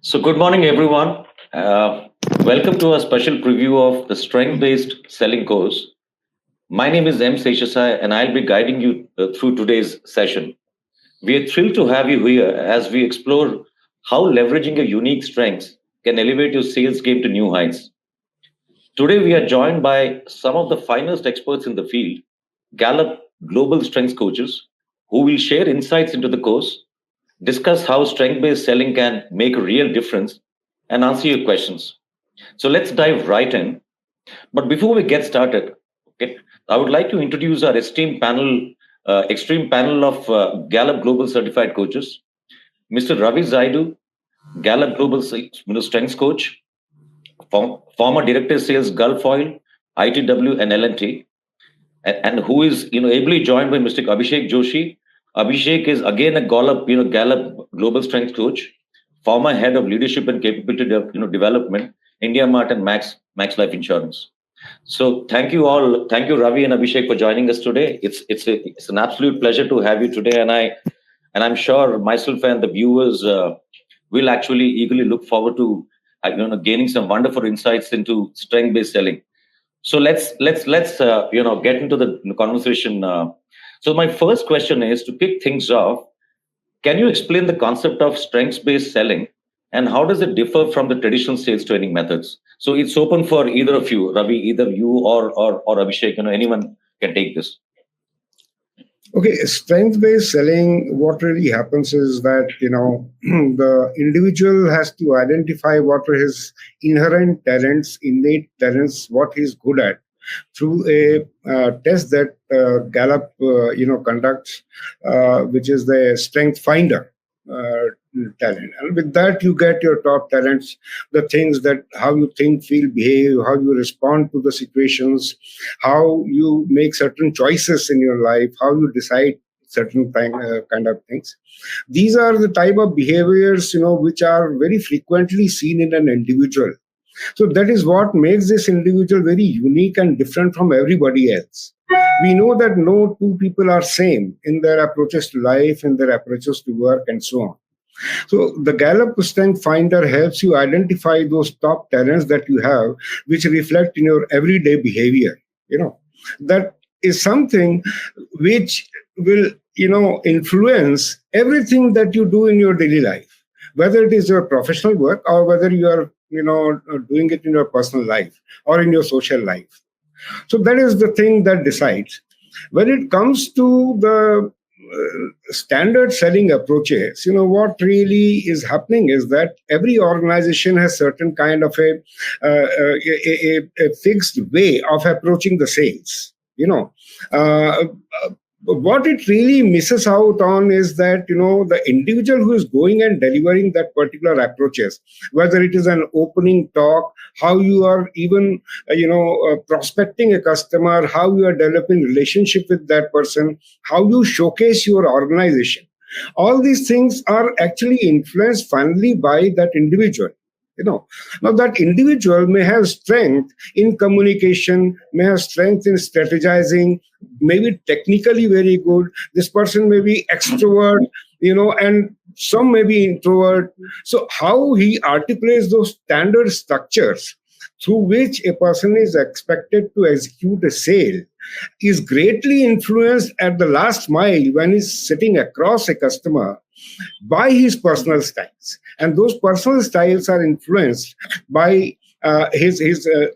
So, good morning, everyone. Welcome to a special preview of the strength based selling course. My name is M. Seshasai, and I'll be guiding you through today's session. We are thrilled to have you here as we explore how leveraging your unique strengths can elevate your sales game to new heights. Today, we are joined by some of the finest experts in the field, Gallup Global Strengths Coaches, who will share insights into the course, discuss how strength based selling can make a real difference, and answer your questions. So let's dive right in. But before we get started, okay, I would like to introduce our esteemed panel, extreme panel of Gallup Global Certified Coaches, Mr. Ravi Zaidu, Gallup Global Strengths Coach, former Director Sales Gulf Oil, ITW, and LNT, and who is ably joined by Mr. Abhishek Joshi. Abhishek is again a Gallup Global Strength Coach, former head of leadership and capability development, India Mart and Max Life Insurance. So thank you all, thank you Ravi and Abhishek for joining us today. It's an absolute pleasure to have you today, and I'm sure myself and the viewers will actually eagerly look forward to gaining some wonderful insights into strength based selling. So let's get into the conversation. So my first question is to kick things off. Can you explain the concept of strengths based selling and how does it differ from the traditional sales training methods? So it's open for either of you, Ravi, either you or Abhishek. Anyone can take this. Okay, strength-based selling, what really happens is that, the individual has to identify what are his inherent talents, innate talents, what he's good at through a test that Gallup, conducts, which is the Strength Finder talent. And with that, you get your top talents, the things that how you think, feel, behave, how you respond to the situations, how you make certain choices in your life, how you decide certain kind of things. These are the type of behaviors, which are very frequently seen in an individual. So that is what makes this individual very unique and different from everybody else. We know that no two people are same in their approaches to life, in their approaches to work, and so on. So the Gallup Strength Finder helps you identify those top talents that you have, which reflect in your everyday behavior. That is something which will, influence everything that you do in your daily life, whether it is your professional work or whether you are, doing it in your personal life or in your social life. So that is the thing that decides. When it comes to the standard selling approaches, what really is happening is that every organization has certain kind of a fixed way of approaching the sales. Uh, what it really misses out on is that the individual who is going and delivering that particular approaches, whether it is an opening talk, how you are even prospecting a customer, how you are developing relationship with that person, how you showcase your organization, all these things are actually influenced finally by that individual. Now that individual may have strength in communication, may have strength in strategizing, maybe technically very good. This person may be extrovert, and some may be introvert. So how he articulates those standard structures through which a person is expected to execute a sale is greatly influenced at the last mile when he's sitting across a customer by his personal styles, and those personal styles are influenced by his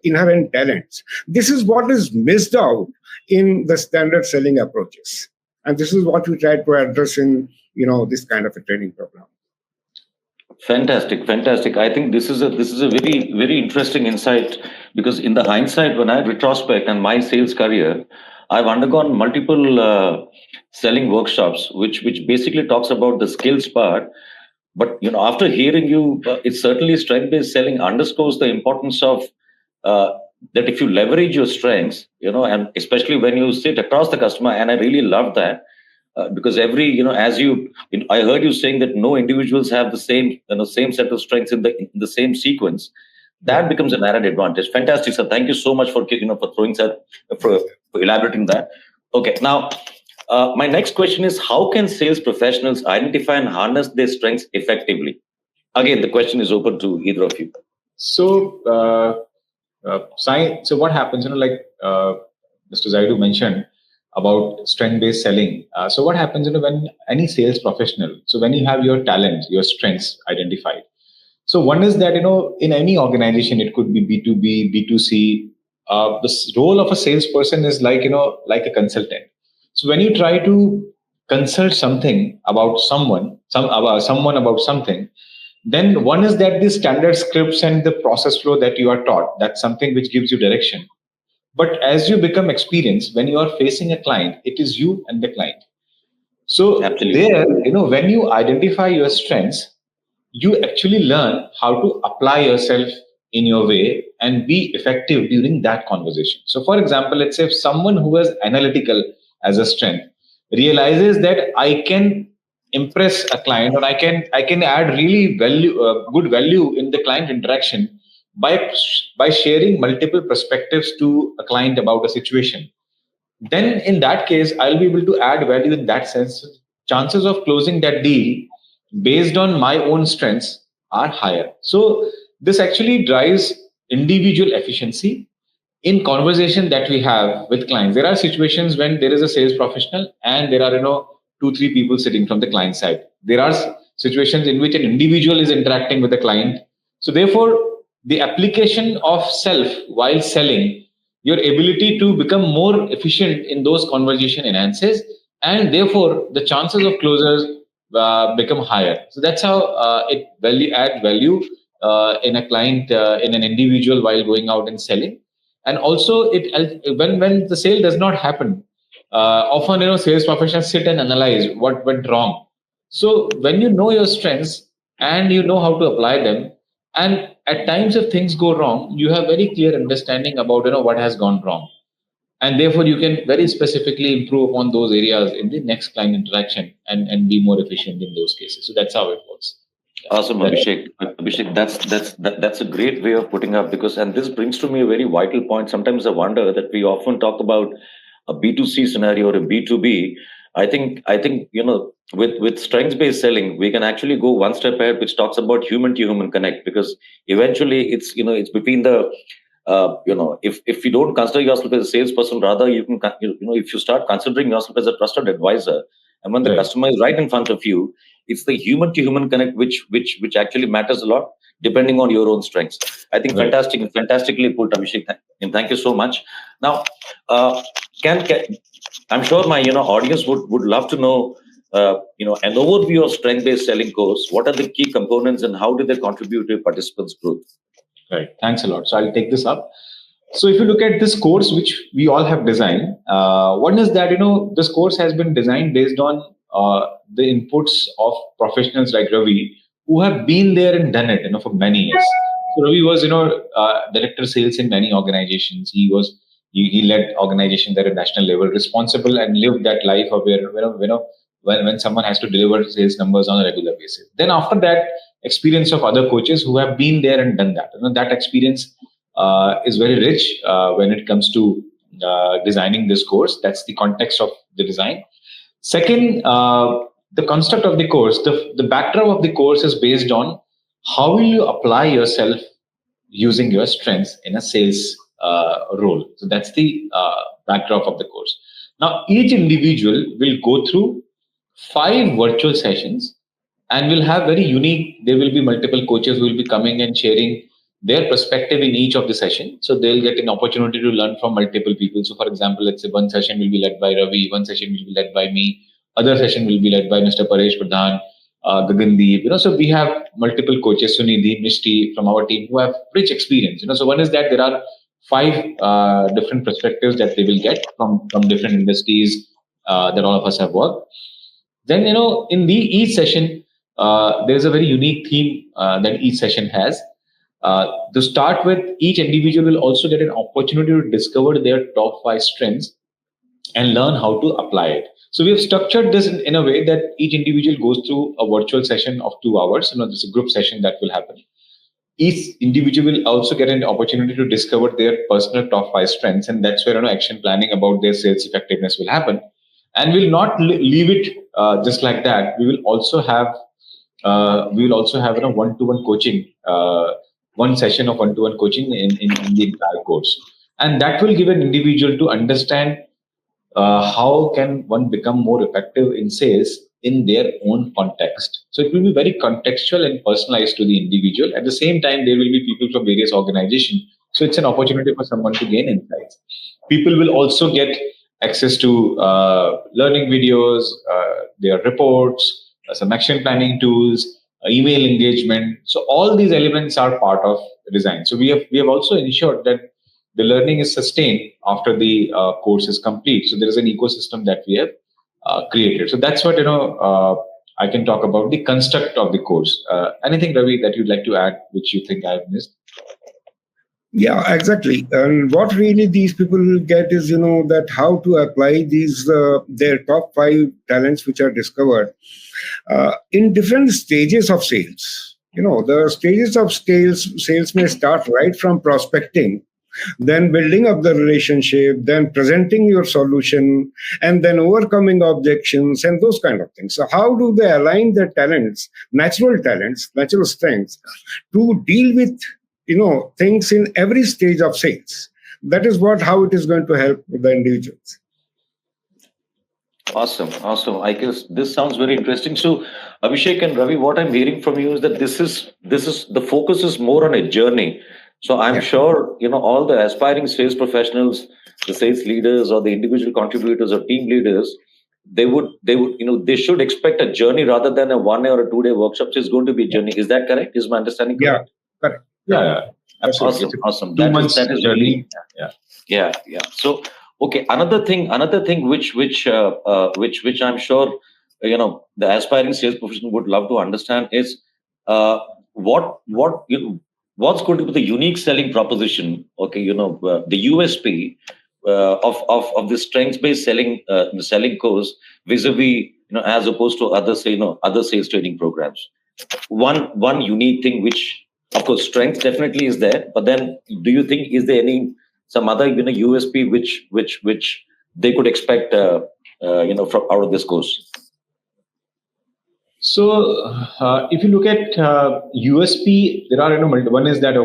inherent talents. This is what is missed out in the standard selling approaches, and this is what we try to address in this kind of a training program. Fantastic, fantastic. I think this is a very very interesting insight because in the hindsight, when I retrospect on my sales career, I've undergone multiple selling workshops, which basically talks about the skills part. But after hearing you, it's certainly strength-based selling underscores the importance of that if you leverage your strengths, and especially when you sit across the customer, and I really love that because every as I heard you saying that no individuals have the same set of strengths in the same sequence. That becomes an added advantage. Fantastic, sir. Thank you so much for for throwing that for elaborating that. Okay, now my next question is: how can sales professionals identify and harness their strengths effectively? Again, the question is open to either of you. So, so what happens? Like Mr. Zaidu mentioned about strength-based selling. So, what happens? When any sales professional. So, when you have your talent, your strengths identified. So, one is that in any organization, it could be B2B, B2C. The role of a salesperson is like like a consultant. So, when you try to consult something about someone about something, then one is that the standard scripts and the process flow that you are taught, that's something which gives you direction. But as you become experienced, when you are facing a client, it is you and the client. So Absolutely. there, when you identify your strengths, you actually learn how to apply yourself in your way and be effective during that conversation. So, for example, let's say if someone who is analytical as a strength realizes that I can impress a client, or I can add really good value in the client interaction by sharing multiple perspectives to a client about a situation, then in that case I'll be able to add value in that sense. Chances of closing that deal based on my own strengths are higher. So this actually drives individual efficiency in conversation that we have with clients. There are situations when there is a sales professional and there are 2 3 people sitting from the client side. There are situations in which an individual is interacting with the client. So therefore the application of self while selling, your ability to become more efficient in those conversation enhances, and therefore the chances of closures become higher. So that's how it add value in a client, in an individual while going out and selling. And also when the sale does not happen, often sales professionals sit and analyze what went wrong. So when you know your strengths and you know how to apply them, and at times if things go wrong, you have very clear understanding about what has gone wrong, and therefore you can very specifically improve upon those areas in the next client interaction and be more efficient in those cases. So that's how it works. Awesome, Abhishek. Abhishek, that's a great way of putting up, because, and this brings to me a very vital point. Sometimes I wonder that we often talk about a B2C scenario or a B2B. I think with strengths based selling, we can actually go one step ahead, which talks about human to human connect, because eventually it's between the if you don't consider yourself as a salesperson, rather you can if you start considering yourself as a trusted advisor, and when the Right. customer is right in front of you, it's the human to human connect which actually matters a lot, depending on your own strengths. I think Right. fantastically put, Abhishek, and thank you so much. Now, uh, can I'm sure my audience would love to know an overview of strength based selling course. What are the key components and how do they contribute to participants' growth? Right. Thanks a lot. So I'll take this up. So if you look at this course, which we all have designed, one is that this course has been designed based on the inputs of professionals like Ravi, who have been there and done it, for many years. So Ravi was, director sales in many organizations. He led organizations at a national level, responsible and lived that life of where when someone has to deliver sales numbers on a regular basis. Then after that, experience of other coaches who have been there and done that. That experience is very rich when it comes to designing this course. That's the context of the design. Second, the construct of the course, the backdrop of the course is based on how will you apply yourself using your strengths in a sales role. So that's the backdrop of the course. Now, each individual will go through 5 virtual sessions and will have very unique. There will be multiple coaches who will be coming and sharing their perspective in each of the session. So they'll get an opportunity to learn from multiple people. So, for example, let's say one session will be led by Ravi, one session will be led by me, other session will be led by Mr. Paresh Pradhan, Gagandeep. So we have multiple coaches, Sunidhi, Mishti from our team, who have rich experience. So one is that there are 5 different perspectives that they will get from different industries that all of us have worked. Then in each session, there's a very unique theme that each session has. To start with, each individual will also get an opportunity to discover their top 5 strengths and learn how to apply it. So we have structured this in a way that each individual goes through a virtual session of 2 hours. There's a group session that will happen. Each individual will also get an opportunity to discover their personal top 5 strengths, and that's where action planning about their sales effectiveness will happen. And we'll not leave it just like that. We will also have we will also have one-to-one coaching, one session of one-to-one coaching in the entire course. And that will give an individual to understand how can one become more effective in sales in their own context. So it will be very contextual and personalized to the individual. At the same time, there will be people from various organizations. So it's an opportunity for someone to gain insights. People will also get access to learning videos, their reports, some action planning tools, email engagement. So all these elements are part of design. So we have also ensured that the learning is sustained after the course is complete. So there is an ecosystem that we have created. So that's what I can talk about the construct of the course. Anything, Ravi, that you'd like to add, which you think I've missed? Yeah, exactly. And what really these people will get is, that how to apply these their top 5 talents which are discovered in different stages of sales. The stages of sales may start right from prospecting, then building up the relationship, then presenting your solution, and then overcoming objections and those kind of things. So how do they align their talents, natural strengths, to deal with things in every stage of sales? That is how it is going to help the individuals. Awesome. I guess this sounds very interesting. So, Abhishek and Ravi, what I'm hearing from you is that this is the focus is more on a journey. So I'm Yeah. sure all the aspiring sales professionals, the sales leaders, or the individual contributors or team leaders, they should expect a journey rather than a 1 day or a 2 day workshop. So it's going to be a journey. Is that correct? Is my understanding Yeah, correct? correct. Yeah, absolutely. Awesome. Two That is months that is journey. really. Yeah. Yeah. So, okay, another thing which I'm sure the aspiring sales professional would love to understand is what's going to be the unique selling proposition. Okay, the USP of the strengths based selling course vis-a-vis as opposed to other sales training programs. One unique thing, which of course strength definitely is there, but then do you think is there any some other USP which they could expect from out of this course? So, if you look at USP, there are one is that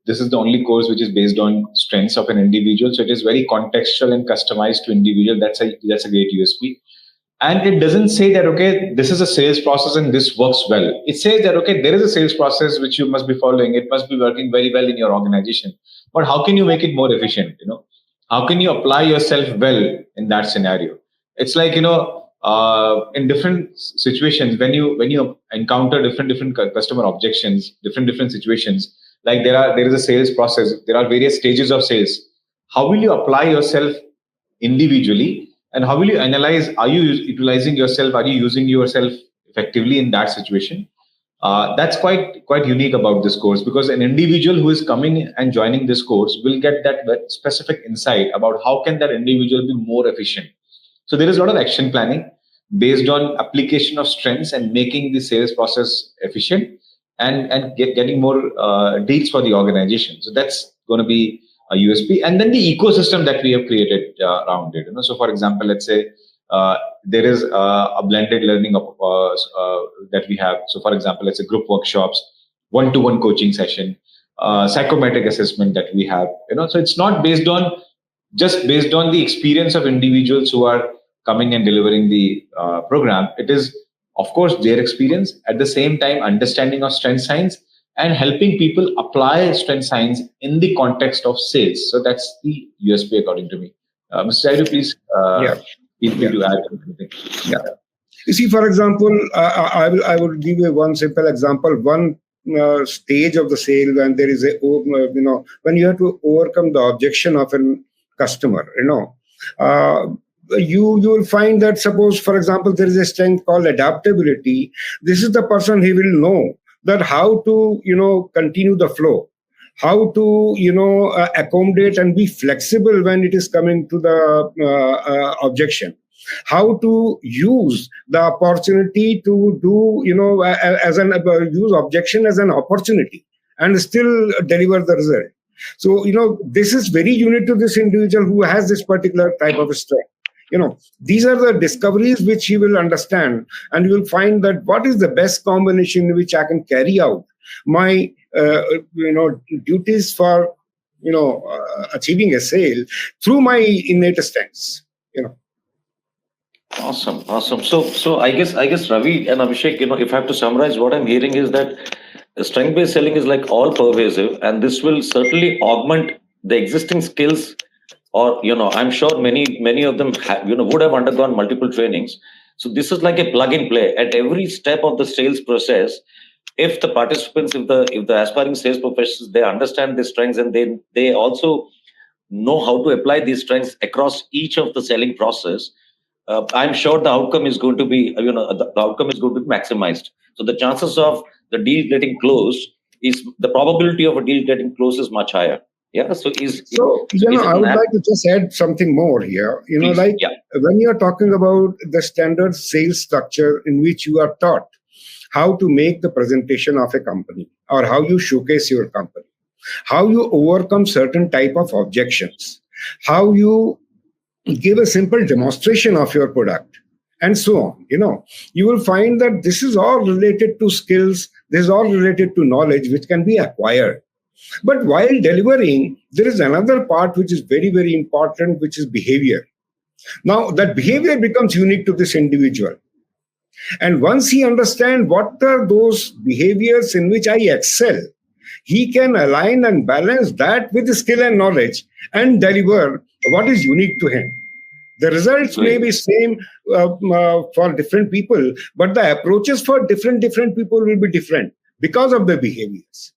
this is the only course which is based on strengths of an individual. So it is very contextual and customized to individual. That's a great USP. And it doesn't say that this is a sales process and this works well. It says that there is a sales process which you must be following. It must be working very well in your organization. But how can you make it more efficient? How can you apply yourself well in that scenario? It's like in different situations when you encounter different customer objections, different situations, like there is a sales process, there are various stages of sales. How will you apply yourself individually, and how will you analyze, are you utilizing yourself, are you using yourself effectively in that situation? That's quite unique about this course, because an individual who is coming and joining this course will get that very specific insight about how can that individual be more efficient. So there is a lot of action planning based on application of strengths and making the sales process efficient, and getting more deals for the organization. So that's going to be a USP. And then the ecosystem that we have created around it. So for example, let's say there is a blended learning that we have. So for example, let's say group workshops, one-to-one coaching session, psychometric assessment that we have. So it's not based on the experience of individuals who are coming and delivering the program. It is, of course, their experience, at the same time understanding of strength science and helping people apply strength science in the context of sales. So that's the USP according to me. Mr. Jairu, please Yeah. feel free to add anything. Yeah. You see, for example, I would give you one simple example. One stage of the sale, when there is when you have to overcome the objection of a customer, you will find that, suppose, for example, there is a strength called adaptability. This is the person, he will know that how to continue the flow, how to accommodate and be flexible when it is coming to the objection, how to use the opportunity to do use objection as an opportunity and still deliver the result. So this is very unique to this individual who has this particular type of strength. These are the discoveries which he will understand, and you will find that what is the best combination in which I can carry out my duties for achieving a sale through my innate strengths. Awesome. So I guess Ravi and Abhishek, if I have to summarize, what I'm hearing is that strength-based selling is like all pervasive, and this will certainly augment the existing skills. Or I'm sure many of them would have undergone multiple trainings. So this is like a plug and play at every step of the sales process. If the participants, if the aspiring sales professionals, they understand the strengths, and they also know how to apply these strengths across each of the selling process, I'm sure the outcome is going to be, the outcome is going to be maximized. So the chances of the deal getting closed is the probability of a deal getting closed is much higher. Yeah. So I would like to just add something more here. Please, like yeah. when you're talking about the standard sales structure in which you are taught how to make the presentation of a company, or how you showcase your company, how you overcome certain type of objections, how you give a simple demonstration of your product, and so on. You will find that this is all related to skills, this is all related to knowledge which can be acquired. But while delivering, there is another part which is very, very important, which is behavior. Now, that behavior becomes unique to this individual. And once he understands what are those behaviors in which I excel, he can align and balance that with skill and knowledge and deliver what is unique to him. The results may be same for different people, but the approaches for different people will be different because of the behaviors.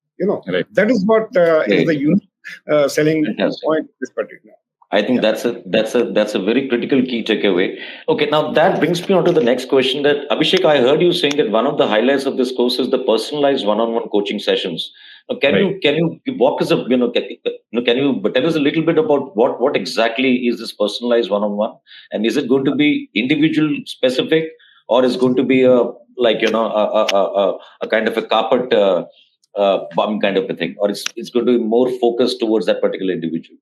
Right. That is what is the unique selling point this particular. I think that's a very critical key takeaway. Okay, now that brings me on to the next question. That Abhishek, I heard you saying that one of the highlights of this course is the personalized one-on-one coaching sessions. Now, can you walk us up? Can you tell us a little bit about what exactly is this personalized one-on-one, and is it going to be individual specific, or is going to be a kind of a carpet bomb kind of a thing, or it's going to be more focused towards that particular individual?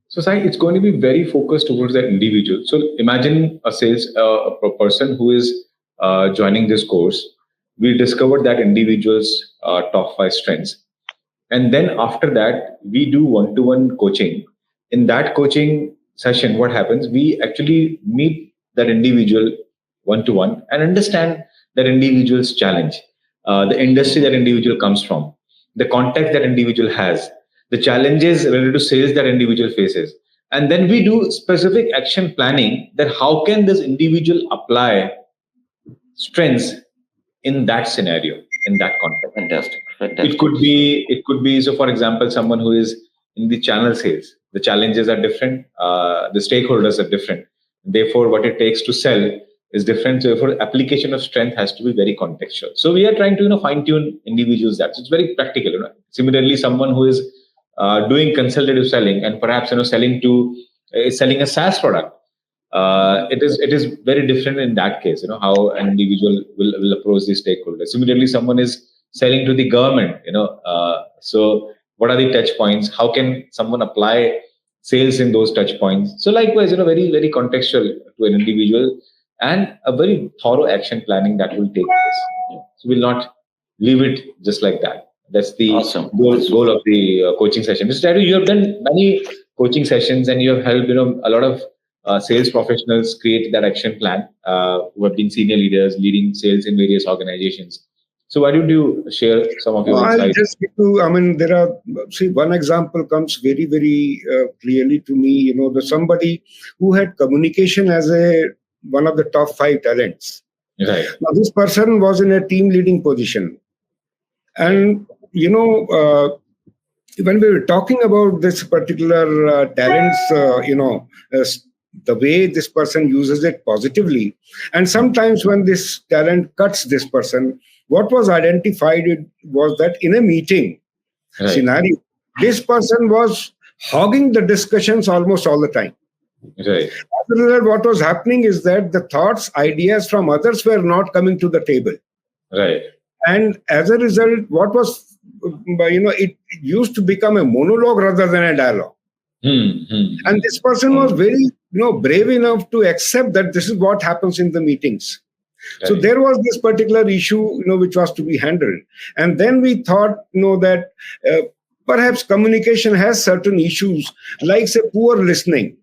So, Sai, it's going to be very focused towards that individual. So, imagine a person who is joining this course. We discovered that individual's top 5 strengths, and then after that, we do one-to-one coaching. In that coaching session, what happens? We actually meet that individual one-to-one and understand that individual's challenge, the industry that individual comes from, the context that individual has, the challenges related to sales that individual faces. And then we do specific action planning that how can this individual apply strengths in that scenario, in that context. Fantastic. It could be, so for example, someone who is in the channel sales, the challenges are different, the stakeholders are different. Therefore, what it takes to sell is different. So therefore, application of strength has to be very contextual. So we are trying to fine tune individuals that. So it's very practical. Similarly, someone who is doing consultative selling and perhaps selling a SaaS product, it is very different in that case. How an individual will approach the stakeholders. Similarly, someone is selling to the government. So what are the touch points? How can someone apply sales in those touch points? So likewise, very very contextual to an individual, and a very thorough action planning that will take place. So we'll not leave it just like that. That's the goal of the coaching session. Mr. Tadu, you have done many coaching sessions and you have helped a lot of sales professionals create that action plan who have been senior leaders leading sales in various organizations. So why don't you share some of your insights? I'll just give you, there are, one example comes very, very clearly to me, somebody who had communication as one of the top 5 talents. Right. Now, this person was in a team leading position. And, when we were talking about this particular talents, the way this person uses it positively, and sometimes when this talent cuts this person, what was identified was that in a meeting scenario, this person was hogging the discussions almost all the time. Right. As a result, what was happening is that the thoughts, ideas from others were not coming to the table. Right. And as a result, what was, it used to become a monologue rather than a dialogue. Mm-hmm. And this person was very brave enough to accept that this is what happens in the meetings. So Right. there was this particular issue, which was to be handled. And then we thought, that perhaps communication has certain issues, like say poor listening.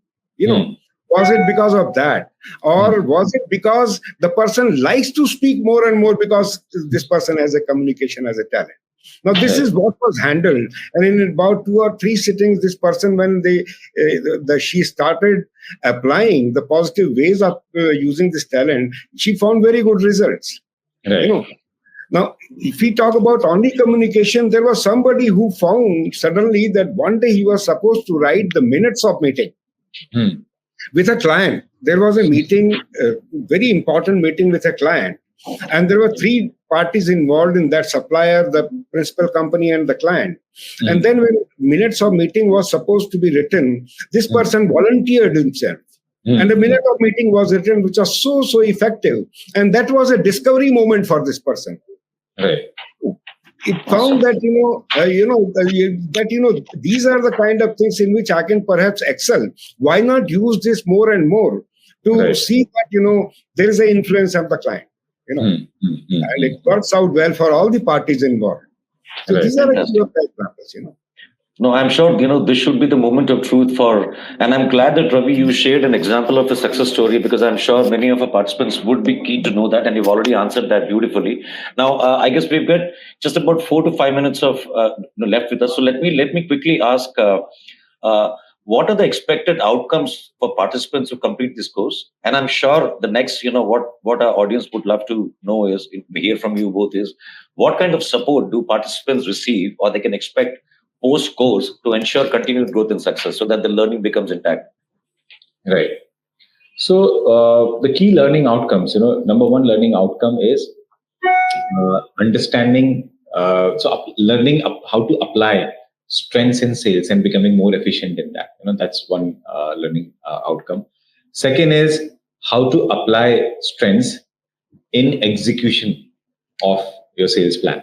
Hmm. Was it because of that, or Hmm. was it because the person likes to speak more and more because this person has a communication as a talent? Now this Right. is what was handled, and in about 2 or 3 sittings, this person, when she started applying the positive ways of using this talent, she found very good results. You Right. know. Now, if we talk about only communication, there was somebody who found suddenly that one day he was supposed to write the minutes of meeting Hmm. with a client. There was a meeting, a very important meeting with a client, and there were 3 parties involved in that: supplier, the principal company, and the client. And Hmm. then when minutes of meeting was supposed to be written, this Hmm. person volunteered himself. And Hmm. a minute of meeting was written, which was so effective. And that was a discovery moment for this person. Right. It Awesome. found that these are the kind of things in which I can perhaps excel. Why not use this more and more to Right. see that there is an influence of the client, Hmm. Hmm. Hmm. and Hmm. it works out well for all the parties involved. So Right. these are a few Fantastic. of the examples. No, I'm sure, this should be the moment of truth and I'm glad that Ravi, you shared an example of a success story because I'm sure many of our participants would be keen to know that and you've already answered that beautifully. Now, I guess we've got just about 4 to 5 minutes of left with us. So let me quickly ask, uh, what are the expected outcomes for participants who complete this course? And I'm sure the next, what our audience would love to know is, hear from you both is, what kind of support do participants receive or they can expect post course to ensure continued growth and success so that the learning becomes intact? Right. So the key learning outcomes, number one learning outcome is understanding. Learning how to apply strengths in sales and becoming more efficient in that. That's one learning outcome. Second is how to apply strengths in execution of your sales plan.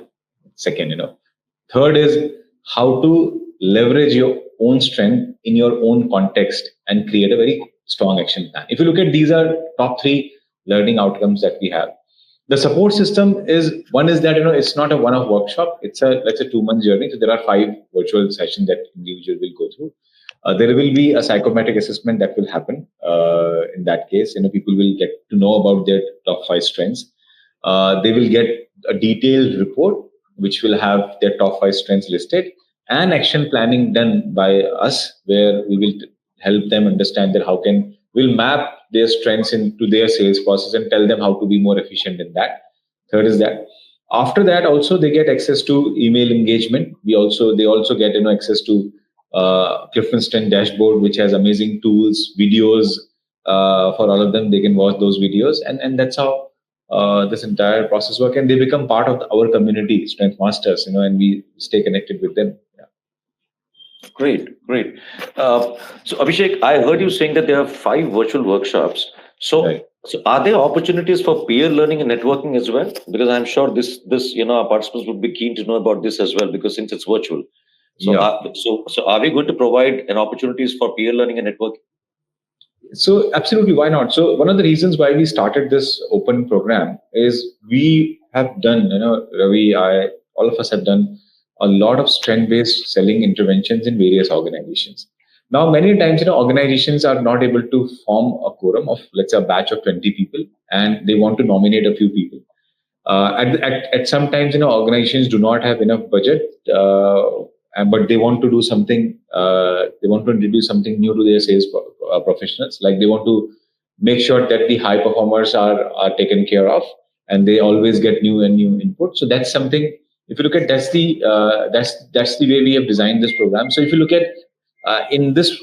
Second, third is how to leverage your own strength in your own context and create a very strong action plan. If you look at, these are top 3 learning outcomes that we have. The support system is one, is that it's not a one-off workshop. It's a, let's say, 2 month journey. So there are 5 virtual sessions that individual will go through. There will be a psychometric assessment that will happen. In that case, people will get to know about their top 5 strengths. They will get a detailed report which will have their top 5 strengths listed, and action planning done by us, where we will help them understand that how can we'll map their strengths into their sales process and tell them how to be more efficient in that. Third is that after that also they get access to email engagement. They also get access to Clifton Strength dashboard, which has amazing tools, videos for all of them. They can watch those videos, and that's how this entire process work, and they become part of our community, strength masters, and we stay connected with them. Yeah. Great, great. So Abhishek, I heard you saying that there are 5 virtual workshops. So, Right. so are there opportunities for peer learning and networking as well? Because I'm sure this our participants would be keen to know about this as well, because since it's virtual. So, Yeah. so are we going to provide an opportunities for peer learning and networking? So absolutely, why not? So one of the reasons why we started this open program is we have done, Ravi, all of us have done a lot of strength-based selling interventions in various organizations. Now, many times, organizations are not able to form a quorum of, let's say, a batch of 20 people, and they want to nominate a few people. At sometimes, organizations do not have enough budget, but they want to do something. They want to introduce something new to their sales professionals. Like, they want to make sure that the high performers are taken care of, and they always get new and new input. So that's something. If you look at, that's the way we have designed this program. So if you look at in this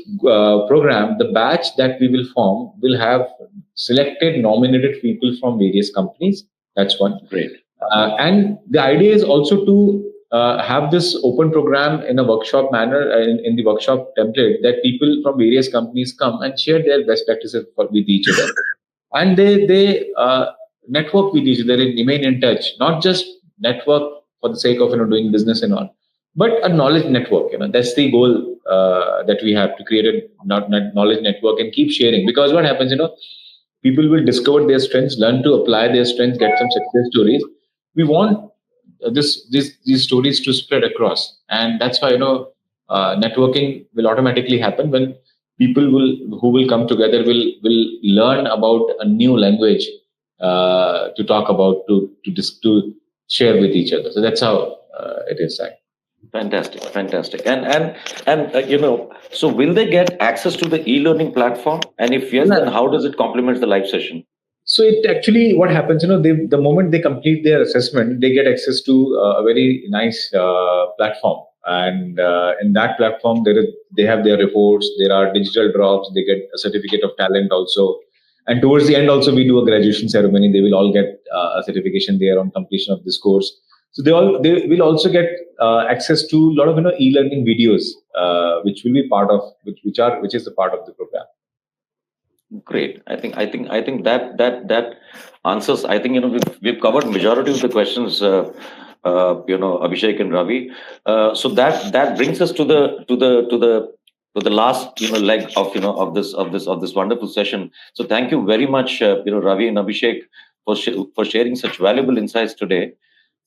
program, the batch that we will form will have selected, nominated people from various companies. That's one. Great. And the idea is also to have this open program in a workshop manner, in the workshop template, that people from various companies come and share their best practices with each other, and they network with each other and remain in touch. Not just network for the sake of doing business and all, but a knowledge network. That's the goal that we have to create a knowledge network and keep sharing. Because what happens, people will discover their strengths, learn to apply their strengths, get some success stories. We want these stories to spread across, and that's why networking will automatically happen when people who will come together will learn about a new language to talk about, to share with each other. So that's how it is. Fantastic, fantastic. And so will they get access to the e-learning platform? And if yes, then how does it complement the live session? So it actually, what happens, the moment they complete their assessment, they get access to a very nice platform. And in that platform, they have their reports, there are digital drops, they get a certificate of talent also. And towards the end also, we do a graduation ceremony. They will all get a certification there on completion of this course. So they will also get access to a lot of e-learning videos, which will be part of which is the part of the program. Great. I think that answers. I think we've covered majority of the questions. Abhishek and Ravi. So that brings us to the last leg of this wonderful session. So thank you very much, Ravi and Abhishek, for sharing such valuable insights today.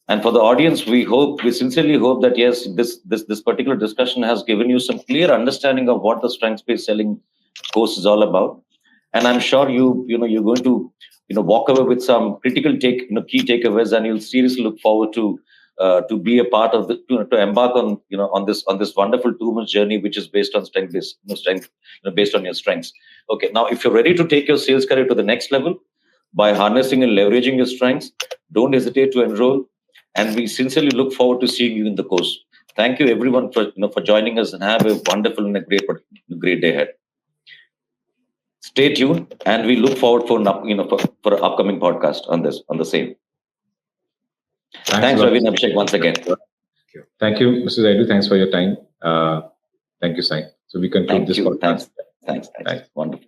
And for the audience, we sincerely hope that yes, this particular discussion has given you some clear understanding of what the strengths-based selling course is all about. And I'm sure you're going to walk away with some critical key takeaways, and you'll seriously look forward to be a part of to embark on on this wonderful 2 months journey, which is based on strength based on your strengths. Okay, now if you're ready to take your sales career to the next level by harnessing and leveraging your strengths, don't hesitate to enroll, and we sincerely look forward to seeing you in the course. Thank you everyone for joining us, and have a wonderful and a great day ahead. Stay tuned, and we look forward for an upcoming podcast on the same. Thanks Ravi and Abhishek, once again. Thank you, Mr. Zaidu. Thanks for your time. Thank you, Sai. So we conclude this podcast. Thanks. Wonderful.